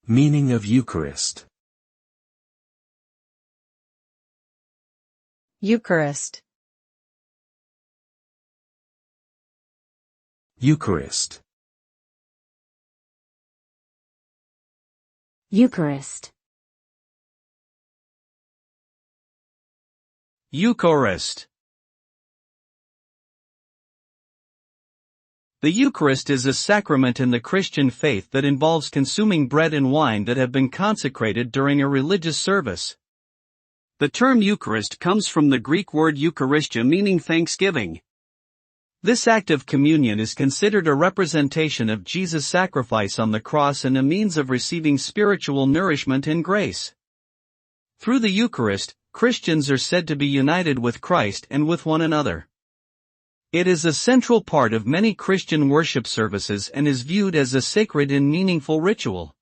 Meaning of Eucharist. Eucharist. Eucharist. Eucharist. Eucharist. The Eucharist is a sacrament in the Christian faith that involves consuming bread and wine that have been consecrated during a religious service. The term Eucharist comes from the Greek word Eucharistia, meaning thanksgiving. This act of communion is considered a representation of Jesus' sacrifice on the cross and a means of receiving spiritual nourishment and grace. Through the Eucharist, Christians are said to be united with Christ and with one another. It is a central part of many Christian worship services and is viewed as a sacred and meaningful ritual.